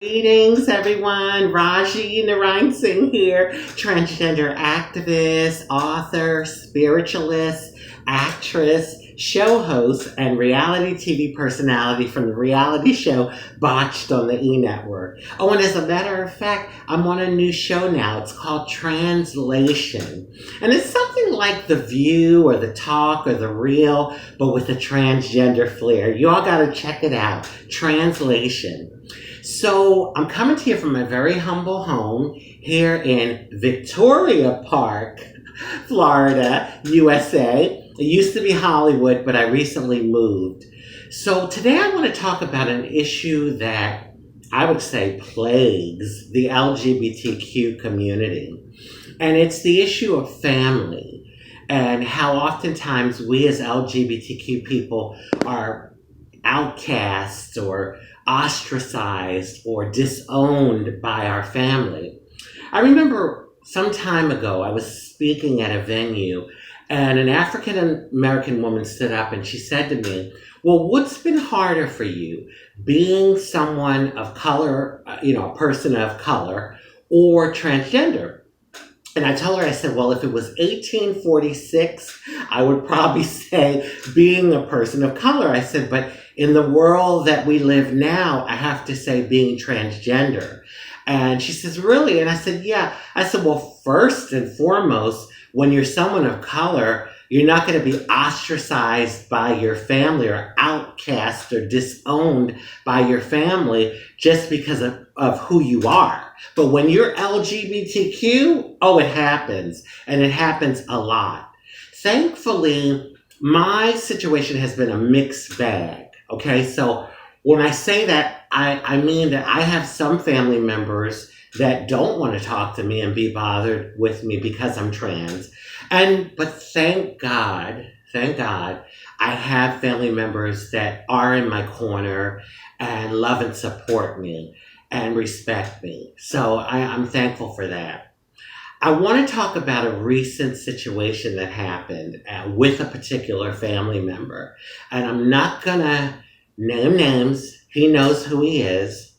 Greetings, everyone. Rajee Narinesingh here, transgender activist, author, spiritualist, actress, show host, and reality TV personality from the reality show Botched on the E! Network. Oh, and as a matter of fact, I'm on a new show now. It's called Translation. And it's something like The View or The Talk or The Real, but with a transgender flair. You all got to check it out. Translation. So I'm coming to you from a very humble home here in Victoria Park, Florida, USA. It used to be Hollywood, but I recently moved. So today I want to talk about an issue that I would say plagues the LGBTQ community. And it's the issue of family and how oftentimes we as LGBTQ people are outcast or ostracized or disowned by our family. I remember some time ago, I was speaking at a venue and an African American woman stood up and she said to me, well, what's been harder for you, being someone of color, a person of color, or transgender? And I told her, I said, well, if it was 1846, I would probably say being a person of color. I said, but in the world that we live now, I have to say being transgender. And she says, really? And I said, yeah. I said, well, first and foremost, when you're someone of color, you're not going to be ostracized by your family or outcast or disowned by your family just because of who you are. But when you're LGBTQ, oh, it happens. And it happens a lot. Thankfully, my situation has been a mixed bag. Okay, so when I say that, I mean that I have some family members that don't want to talk to me and be bothered with me because I'm trans. But thank God, I have family members that are in my corner and love and support me and respect me. So I'm thankful for that. I want to talk about a recent situation that happened with a particular family member. And I'm not going to name names. He knows who he is.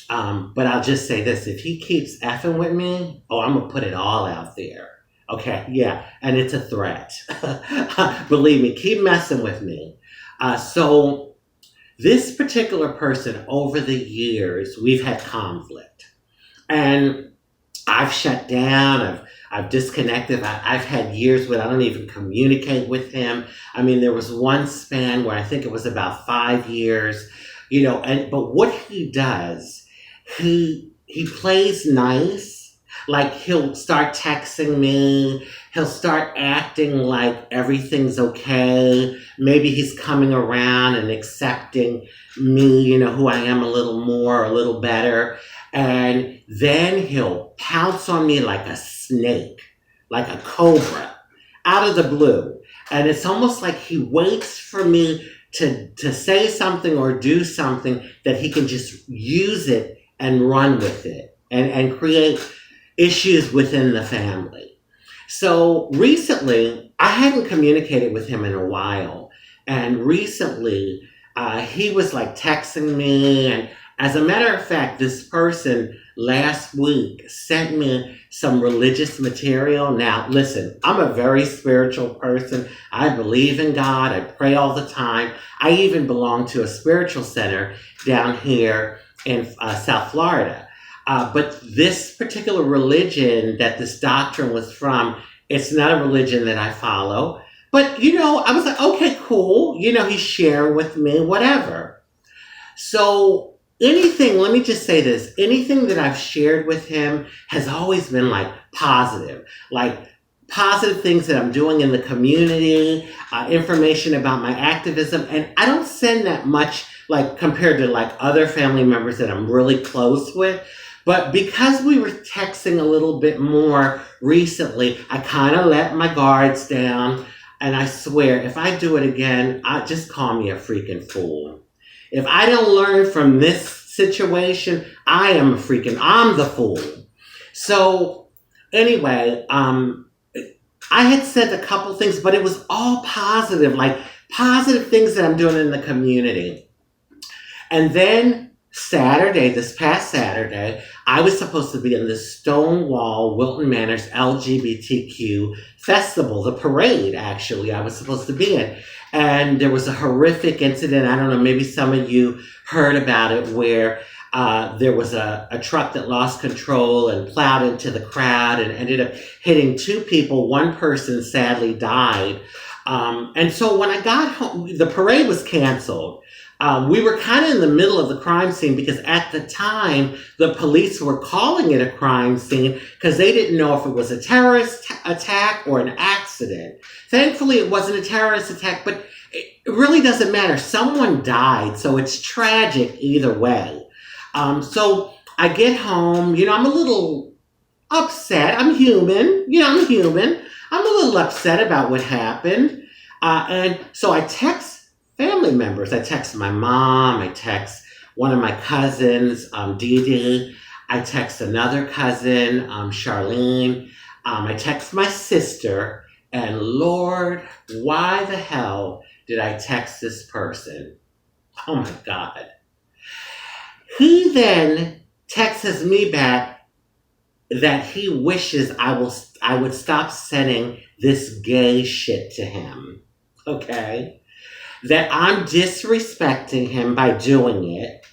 But I'll just say this. If he keeps effing with me, I'm going to put it all out there. Okay, yeah. And it's a threat. Believe me, keep messing with me. So this particular person, over the years, we've had conflict. And I've shut down, I've disconnected, I've had years where I don't even communicate with him. I mean, there was one span where I think it was about 5 years, but what he does, he plays nice, like he'll start texting me, he'll start acting like everything's okay, maybe he's coming around and accepting me, who I am a little more, a little better. And then he'll pounce on me like a snake, like a cobra, out of the blue. And it's almost like he waits for me to say something or do something that he can just use it and run with it and create issues within the family. So recently, I hadn't communicated with him in a while. And recently, he was like texting me, and as a matter of fact, this person last week sent me some religious material. Now, listen, I'm a very spiritual person. I believe in God. I pray all the time. I even belong to a spiritual center down here in South Florida. But this particular religion that this doctrine was from, it's not a religion that I follow. But, I was like, okay, cool. He's sharing with me, whatever. So let me just say this, anything that I've shared with him has always been like positive things that I'm doing in the community, information about my activism. And I don't send that much like compared to like other family members that I'm really close with. But because we were texting a little bit more recently, I kind of let my guards down. And I swear, if I do it again, just call me a freaking fool. If I don't learn from this situation, I'm the fool. So anyway, I had said a couple things, but it was all positive, like positive things that I'm doing in the community. And then this past Saturday, I was supposed to be in the Stonewall Wilton Manors LGBTQ festival, the parade, actually, I was supposed to be in. And there was a horrific incident. I don't know, maybe some of you heard about it, where there was a truck that lost control and plowed into the crowd and ended up hitting two people. One person sadly died. And so when I got home, the parade was canceled. We were kind of in the middle of the crime scene because at the time, the police were calling it a crime scene because they didn't know if it was a terrorist attack or an accident. Thankfully, it wasn't a terrorist attack, but it really doesn't matter. Someone died, so it's tragic either way. So I get home, I'm a little upset. I'm human. I'm human. I'm a little upset about what happened. And so I text family members. I text my mom. I text one of my cousins, Dee Dee. I text another cousin, Charlene. I text my sister. And Lord, why the hell did I text this person? Oh my God. He then texts me back that he wishes I would stop sending this gay shit to him. Okay? That I'm disrespecting him by doing it.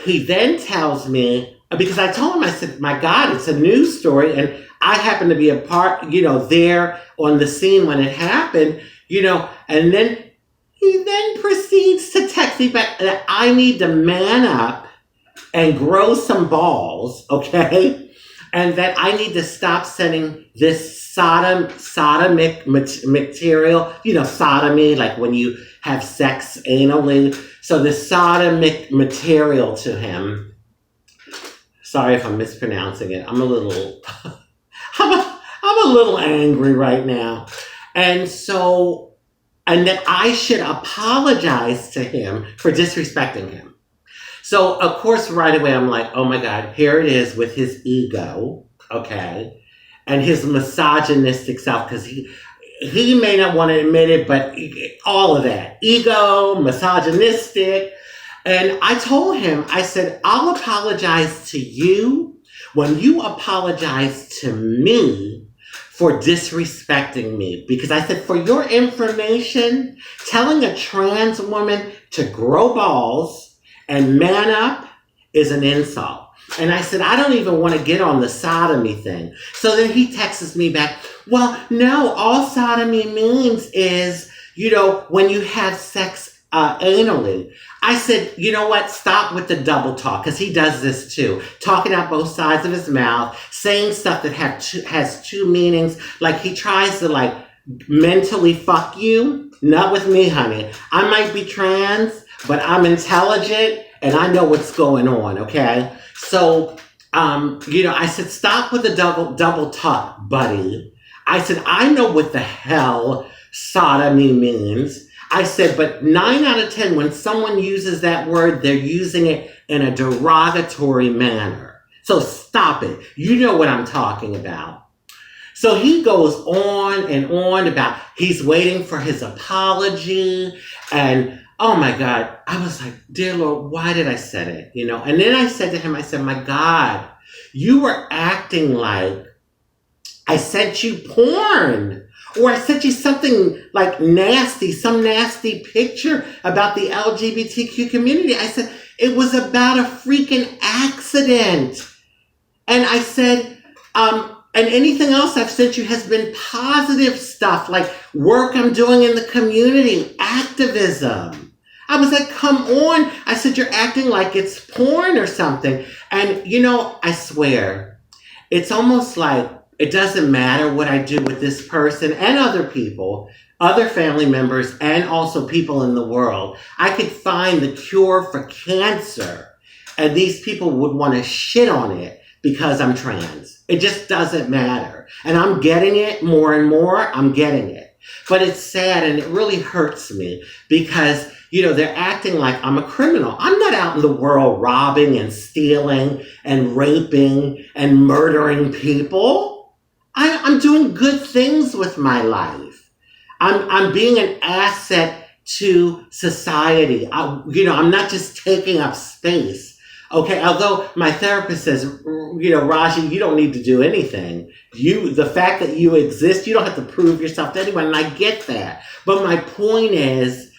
He then tells me, because I told him, I said, my God, it's a news story, and I happen to be a part, there on the scene when it happened, and then he then proceeds to text me back that I need to man up and grow some balls, okay? And that I need to stop sending this sodomic material, sodomy, like when you have sex anally. So this sodomic material to him. Sorry if I'm mispronouncing it. I'm a little angry right now. And that I should apologize to him for disrespecting him. So, of course, right away, I'm like, oh my God, here it is with his ego, okay, and his misogynistic self, because he may not want to admit it, but all of that, ego, misogynistic. And I told him, I said, I'll apologize to you when you apologize to me for disrespecting me. Because I said, for your information, telling a trans woman to grow balls and man up is an insult. And I said, I don't even want to get on the sodomy thing. So then he texts me back, well, no, all sodomy means is, when you have sex anally. I said, you know what? Stop with the double talk, because he does this too. Talking out both sides of his mouth, saying stuff that has two meanings. Like he tries to mentally fuck you. Not with me, honey. I might be trans, but I'm intelligent and I know what's going on, okay? So, I said, stop with the double talk, buddy. I said, I know what the hell sodomy means. I said, but 9 out of 10, when someone uses that word, they're using it in a derogatory manner. So stop it. You know what I'm talking about. So he goes on and on about he's waiting for his apology. And oh my God, I was like, dear Lord, why did I say it? And then I said to him, I said, my God, you were acting like I sent you porn. Or I sent you something nasty, some nasty picture about the LGBTQ community. I said, it was about a freaking accident. And I said, and anything else I've sent you has been positive stuff, like work I'm doing in the community, activism. I was like, come on. I said, you're acting like it's porn or something. And, I swear, it's almost like, it doesn't matter what I do with this person and other people, other family members, and also people in the world. I could find the cure for cancer, and these people would want to shit on it because I'm trans. It just doesn't matter. And I'm getting it more and more. I'm getting it. But it's sad, and it really hurts me because, they're acting like I'm a criminal. I'm not out in the world robbing and stealing and raping and murdering people. I'm doing good things with my life. I'm being an asset to society. I'm not just taking up space. Okay, although my therapist says, Rajee, you don't need to do anything. The fact that you exist, you don't have to prove yourself to anyone, and I get that. But my point is,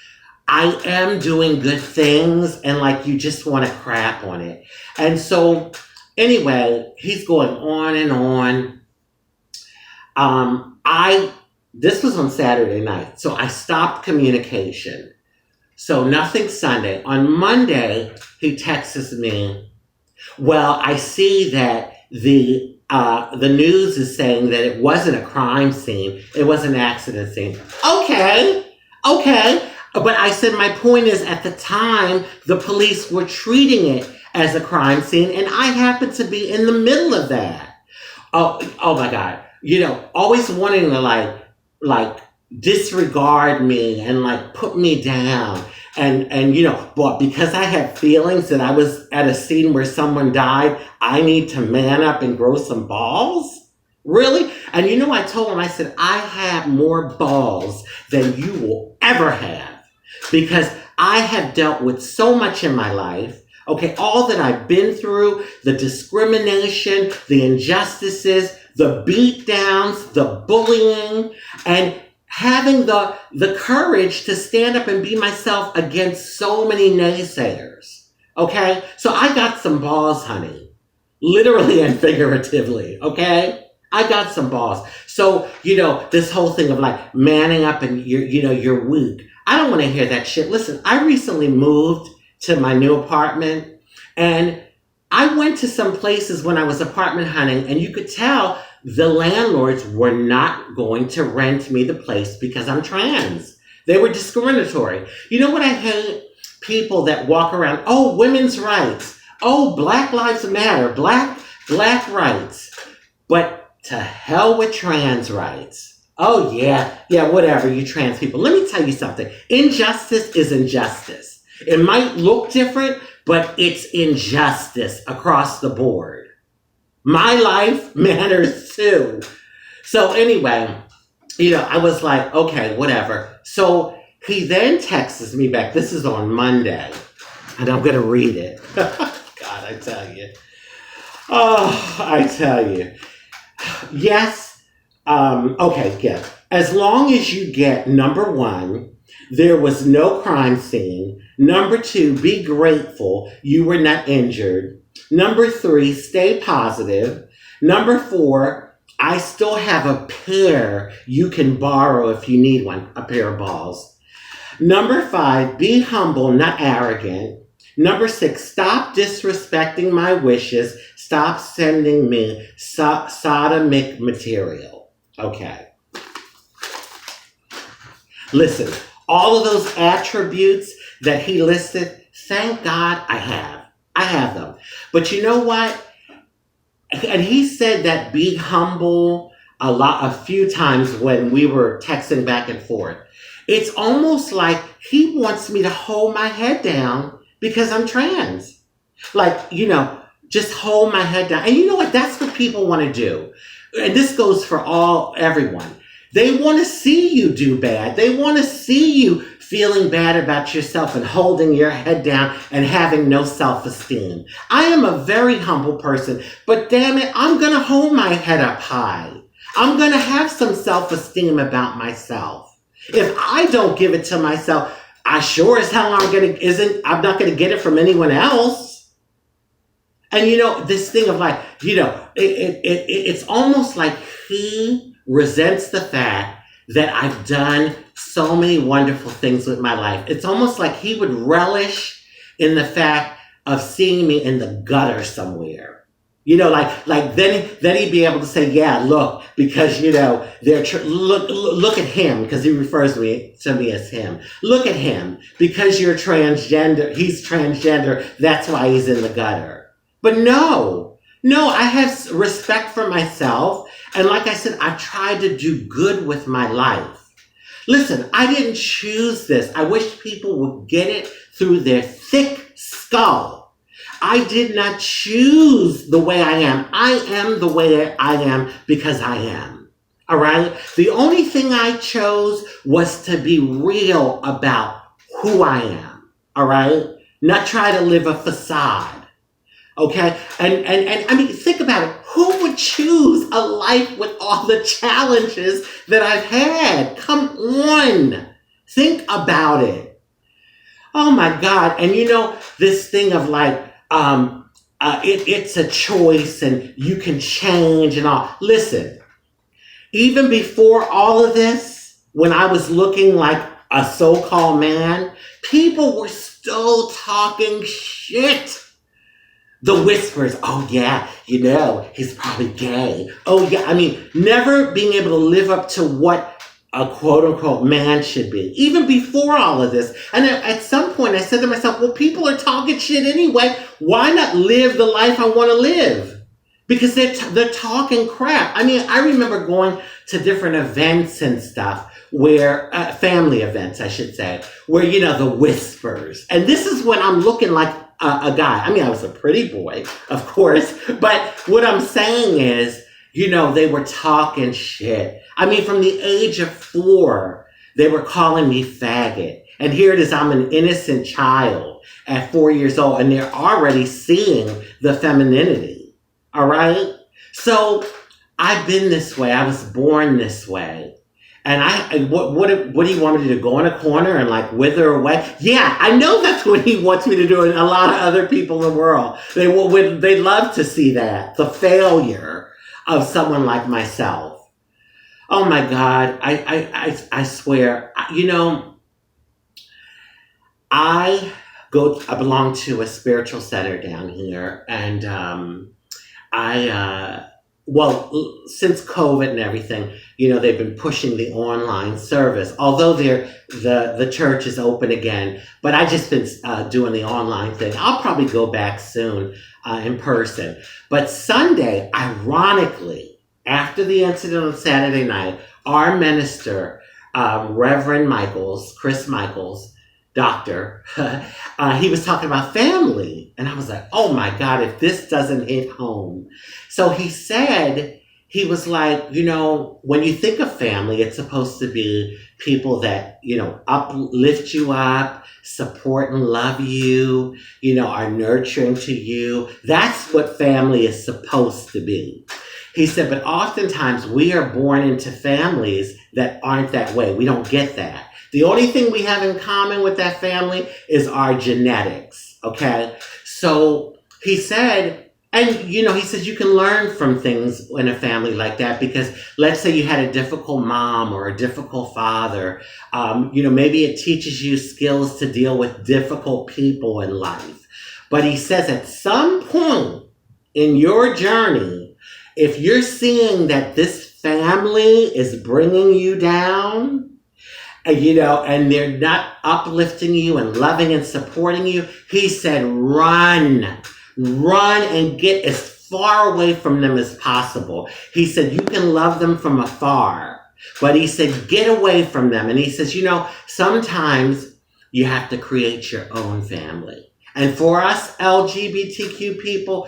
I am doing good things, and like you just want to crap on it. And so, anyway, he's going on and on. This was on Saturday night, so I stopped communication. So nothing Sunday. On Monday, he texts me, well, I see that the news is saying that it wasn't a crime scene. It was an accident scene. Okay. But I said, my point is, at the time, the police were treating it as a crime scene, and I happened to be in the middle of that. Oh my God. Always wanting to like disregard me and like put me down. And but because I had feelings that I was at a scene where someone died, I need to man up and grow some balls? Really? And I told him, I said, I have more balls than you will ever have, because I have dealt with so much in my life. Okay, all that I've been through, the discrimination, the injustices, the beatdowns, the bullying, and having the courage to stand up and be myself against so many naysayers. Okay? So I got some balls, honey. Literally and figuratively. Okay? I got some balls. So, this whole thing of like manning up and you're weak. I don't want to hear that shit. Listen, I recently moved to my new apartment, and I went to some places when I was apartment hunting, and you could tell the landlords were not going to rent me the place because I'm trans. They were discriminatory. You know what I hate? People that walk around, oh, women's rights. Oh, Black Lives Matter. Black rights. But to hell with trans rights. Oh, yeah, whatever, you trans people. Let me tell you something. Injustice is injustice. It might look different, but it's injustice across the board. My life matters too. So anyway, I was like, okay, whatever. So he then texts me back. This is on Monday, and I'm going to read it. God, I tell you. Oh, I tell you. Yes. Okay, yeah. As long as you get, number 1, there was no crime scene. Number 2, be grateful you were not injured. Number 3, stay positive. Number 4, I still have a pair you can borrow if you need one, a pair of balls. Number 5, be humble, not arrogant. Number 6, stop disrespecting my wishes. Stop sending me sodomic material. Okay. Listen, all of those attributes that he listed, thank God I have them. But you know what? And he said that be humble a few times when we were texting back and forth. It's almost like he wants me to hold my head down because I'm trans. Like, just hold my head down. And you know what? That's what people want to do. And this goes for everyone. They want to see you do bad. They want to see you feeling bad about yourself and holding your head down and having no self-esteem. I am a very humble person, but damn it, I'm going to hold my head up high. I'm going to have some self-esteem about myself. If I don't give it to myself, I sure as hell I'm not going to get it from anyone else. And this thing of like, it's almost like he resents the fact that I've done so many wonderful things with my life. It's almost like he would relish in the fact of seeing me in the gutter somewhere. Then he'd be able to say, yeah, look, because, look at him, because he refers to me as him. Look at him, because you're transgender, he's transgender, that's why he's in the gutter. But no, I have respect for myself. And like I said, I tried to do good with my life. Listen, I didn't choose this. I wish people would get it through their thick skull. I did not choose the way I am. I am the way I am because I am. All right? The only thing I chose was to be real about who I am, all right? Not try to live a facade, okay? And I mean, think about it. Who would choose a life with all the challenges that I've had? Come on. Think about it. Oh my God. And you know, this thing of like, it's a choice and you can change and all. Listen, even before all of this, when I was looking like a so-called man, people were still talking shit. The whispers, oh yeah, you know, he's probably gay. Oh yeah, I mean, never being able to live up to what a quote-unquote man should be, even before all of this. And at some point I said to myself, well, people are talking shit anyway. Why not live the life I want to live? Because they're talking crap. I mean, I remember going to different events and stuff where, family events, I should say, where, you know, the whispers. And this is when I'm looking like a guy. I mean, I was a pretty boy, of course. But what I'm saying is, you know, they were talking shit. I mean, from the age of 4, they were calling me faggot. And here it is, I'm an innocent child at 4 years old, and they're already seeing the femininity. All right? So I've been this way. I was born this way. And what do you want me to do? Go in a corner and like wither away? Yeah, I know that's what he wants me to do, and a lot of other people in the world. They love to see that, the failure of someone like myself. Oh my God, I swear, you know, I belong to a spiritual center down here, and since COVID and everything, you know, they've been pushing the online service, although the church is open again, but I just been doing the online thing. I'll probably go back soon in person. But Sunday, ironically, after the incident on Saturday night, our minister, Reverend Michaels, Chris Michaels, doctor, he was talking about family. And I was like, oh my God, if this doesn't hit home. So he said, he was like, you know, when you think of family, it's supposed to be people that, you know, uplift you up, support and love you, you know, are nurturing to you. That's what family is supposed to be. He said, but oftentimes we are born into families that aren't that way. We don't get that. The only thing we have in common with that family is our genetics, okay? So he said, and you know, he says you can learn from things in a family like that, because let's say you had a difficult mom or a difficult father, you know, maybe it teaches you skills to deal with difficult people in life. But he says at some point in your journey, if you're seeing that this family is bringing you down, you know, and they're not uplifting you and loving and supporting you, he said, run and get as far away from them as possible. He said, you can love them from afar, but he said, get away from them. And he says, you know, sometimes you have to create your own family. And for us LGBTQ people,